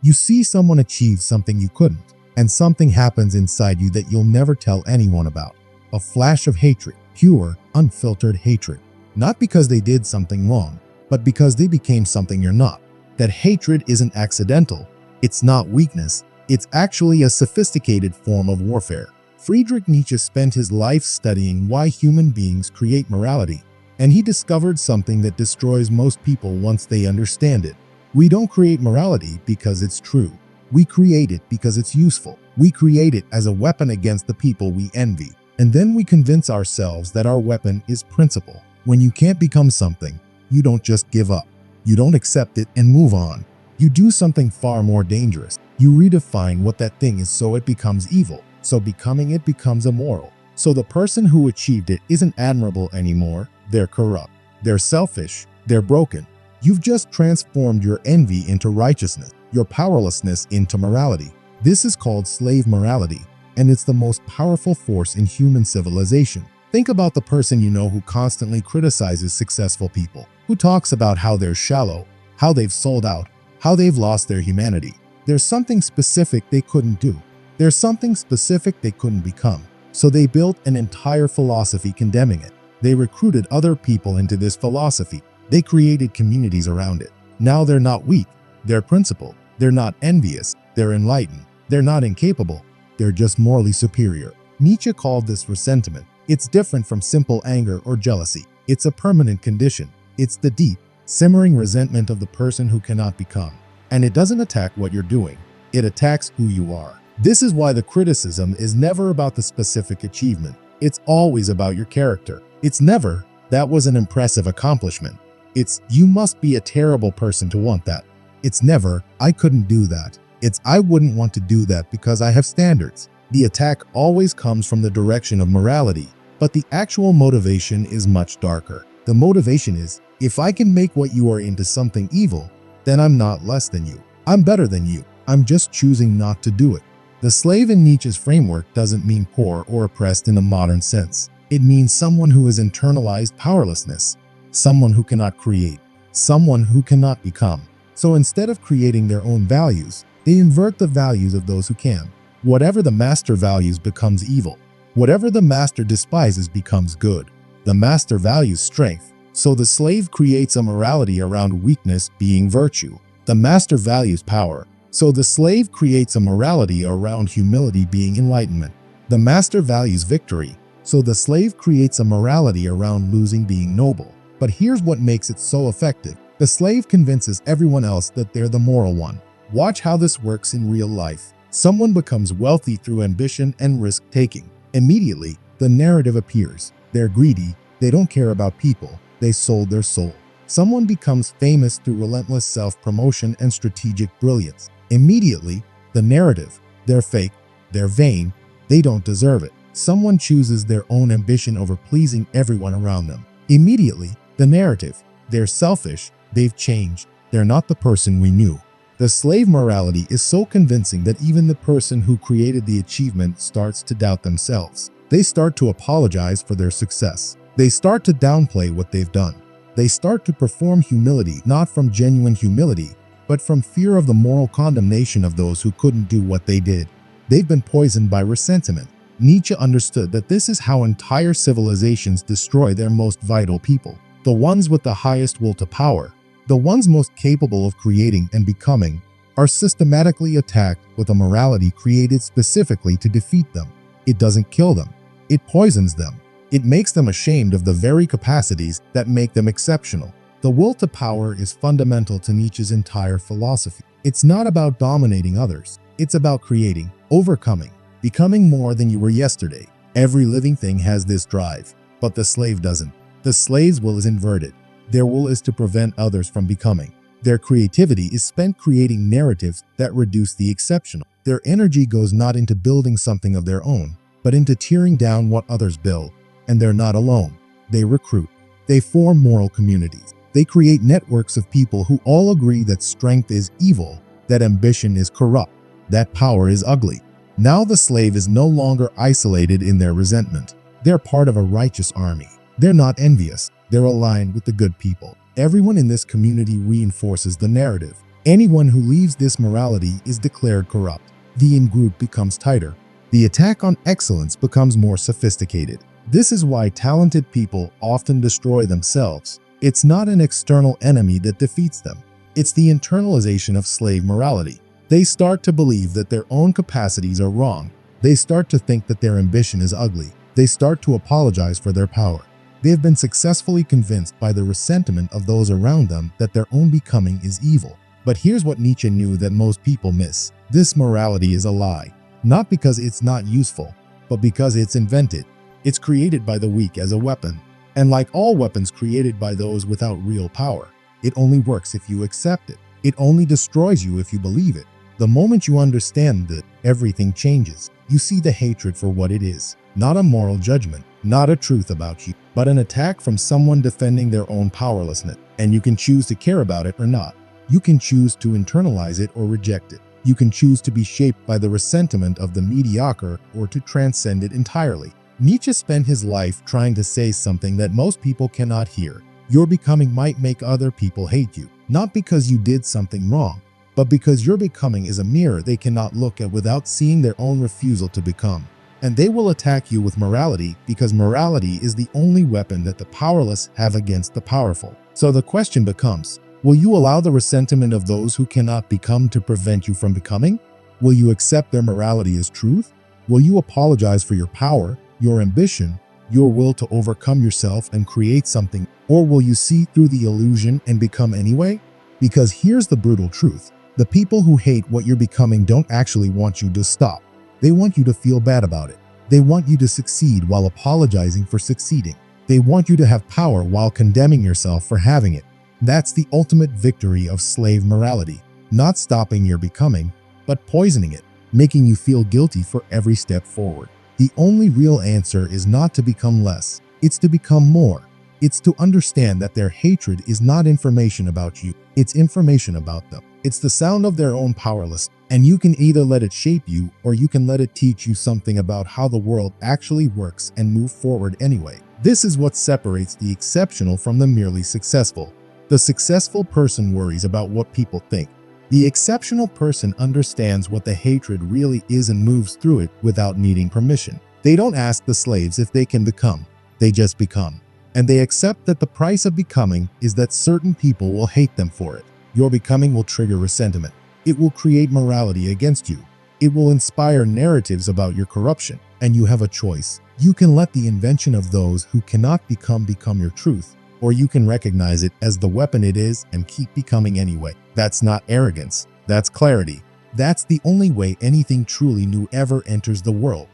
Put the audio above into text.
You see someone achieve something you couldn't, and something happens inside you that you'll never tell anyone about. A flash of hatred, pure, unfiltered hatred. Not because they did something wrong, but because they became something you're not. That hatred isn't accidental. It's not weakness. It's actually a sophisticated form of warfare. Friedrich Nietzsche spent his life studying why human beings create morality, and he discovered something that destroys most people once they understand it. We don't create morality because it's true. We create it because it's useful. We create it as a weapon against the people we envy. And then we convince ourselves that our weapon is principle. When you can't become something, you don't just give up. You don't accept it and move on. You do something far more dangerous. You redefine what that thing is so it becomes evil. So becoming it becomes immoral. So the person who achieved it isn't admirable anymore. They're corrupt. They're selfish. They're broken. You've just transformed your envy into righteousness, your powerlessness into morality. This is called slave morality, and it's the most powerful force in human civilization. Think about the person you know who constantly criticizes successful people, who talks about how they're shallow, how they've sold out, how they've lost their humanity. There's something specific they couldn't do. There's something specific they couldn't become. So they built an entire philosophy condemning it. They recruited other people into this philosophy. They created communities around it. Now they're not weak. They're principled. They're not envious. They're enlightened. They're not incapable. They're just morally superior. Nietzsche called this ressentiment. It's different from simple anger or jealousy. It's a permanent condition. It's the deep, simmering resentment of the person who cannot become. And it doesn't attack what you're doing. It attacks who you are. This is why the criticism is never about the specific achievement. It's always about your character. It's never, "That was an impressive accomplishment." It's, "You must be a terrible person to want that." It's never, "I couldn't do that." It's, "I wouldn't want to do that because I have standards." The attack always comes from the direction of morality, but the actual motivation is much darker. The motivation is, if I can make what you are into something evil, then I'm not less than you. I'm better than you. I'm just choosing not to do it. The slave in Nietzsche's framework doesn't mean poor or oppressed in the modern sense. It means someone who has internalized powerlessness, someone who cannot create, someone who cannot become. So instead of creating their own values, they invert the values of those who can. Whatever the master values becomes evil. Whatever the master despises becomes good. The master values strength, so the slave creates a morality around weakness being virtue. The master values power, so the slave creates a morality around humility being enlightenment. The master values victory, so the slave creates a morality around losing being noble. But here's what makes it so effective. The slave convinces everyone else that they're the moral one. Watch how this works in real life. Someone becomes wealthy through ambition and risk-taking. Immediately, the narrative appears. They're greedy, they don't care about people, they sold their soul. Someone becomes famous through relentless self-promotion and strategic brilliance. Immediately, the narrative. They're fake, they're vain, they don't deserve it. Someone chooses their own ambition over pleasing everyone around them. Immediately, the narrative. They're selfish, they've changed, they're not the person we knew. The slave morality is so convincing that even the person who created the achievement starts to doubt themselves. They start to apologize for their success. They start to downplay what they've done. They start to perform humility not from genuine humility, but from fear of the moral condemnation of those who couldn't do what they did. They've been poisoned by ressentiment. Nietzsche understood that this is how entire civilizations destroy their most vital people. The ones with the highest will to power, the ones most capable of creating and becoming, are systematically attacked with a morality created specifically to defeat them. It doesn't kill them. It poisons them. It makes them ashamed of the very capacities that make them exceptional. The will to power is fundamental to Nietzsche's entire philosophy. It's not about dominating others. It's about creating, overcoming, becoming more than you were yesterday. Every living thing has this drive, but the slave doesn't. The slave's will is inverted. Their will is to prevent others from becoming. Their creativity is spent creating narratives that reduce the exceptional. Their energy goes not into building something of their own, but into tearing down what others build. And they're not alone. They recruit. They form moral communities. They create networks of people who all agree that strength is evil, that ambition is corrupt, that power is ugly. Now the slave is no longer isolated in their resentment. They're part of a righteous army. They're not envious. They're aligned with the good people. Everyone in this community reinforces the narrative. Anyone who leaves this morality is declared corrupt. The in-group becomes tighter. The attack on excellence becomes more sophisticated. This is why talented people often destroy themselves. It's not an external enemy that defeats them. It's the internalization of slave morality. They start to believe that their own capacities are wrong. They start to think that their ambition is ugly. They start to apologize for their power. They have been successfully convinced by the ressentiment of those around them that their own becoming is evil. But here's what Nietzsche knew that most people miss. This morality is a lie. Not because it's not useful, but because it's invented. It's created by the weak as a weapon. And like all weapons created by those without real power, it only works if you accept it. It only destroys you if you believe it. The moment you understand that, everything changes. You see the hatred for what it is. Not a moral judgment, not a truth about you, but an attack from someone defending their own powerlessness. And you can choose to care about it or not. You can choose to internalize it or reject it. You can choose to be shaped by the ressentiment of the mediocre or to transcend it entirely. Nietzsche spent his life trying to say something that most people cannot hear. Your becoming might make other people hate you, not because you did something wrong, but because your becoming is a mirror they cannot look at without seeing their own refusal to become. And they will attack you with morality because morality is the only weapon that the powerless have against the powerful. So the question becomes, will you allow the ressentiment of those who cannot become to prevent you from becoming? Will you accept their morality as truth? Will you apologize for your power, your ambition, your will to overcome yourself and create something? Or will you see through the illusion and become anyway? Because here's the brutal truth. The people who hate what you're becoming don't actually want you to stop. They want you to feel bad about it. They want you to succeed while apologizing for succeeding. They want you to have power while condemning yourself for having it. That's the ultimate victory of slave morality. Not stopping your becoming, but poisoning it, making you feel guilty for every step forward. The only real answer is not to become less. It's to become more. It's to understand that their hatred is not information about you. It's information about them. It's the sound of their own powerlessness. And you can either let it shape you or you can let it teach you something about how the world actually works and move forward anyway. This is what separates the exceptional from the merely successful. The successful person worries about what people think. The exceptional person understands what the hatred really is and moves through it without needing permission. They don't ask the slaves if they can become. They just become. And they accept that the price of becoming is that certain people will hate them for it. Your becoming will trigger ressentiment. It will create morality against you. It will inspire narratives about your corruption. And you have a choice. You can let the invention of those who cannot become your truth, or you can recognize it as the weapon it is and keep becoming anyway. That's not arrogance. That's clarity. That's the only way anything truly new ever enters the world.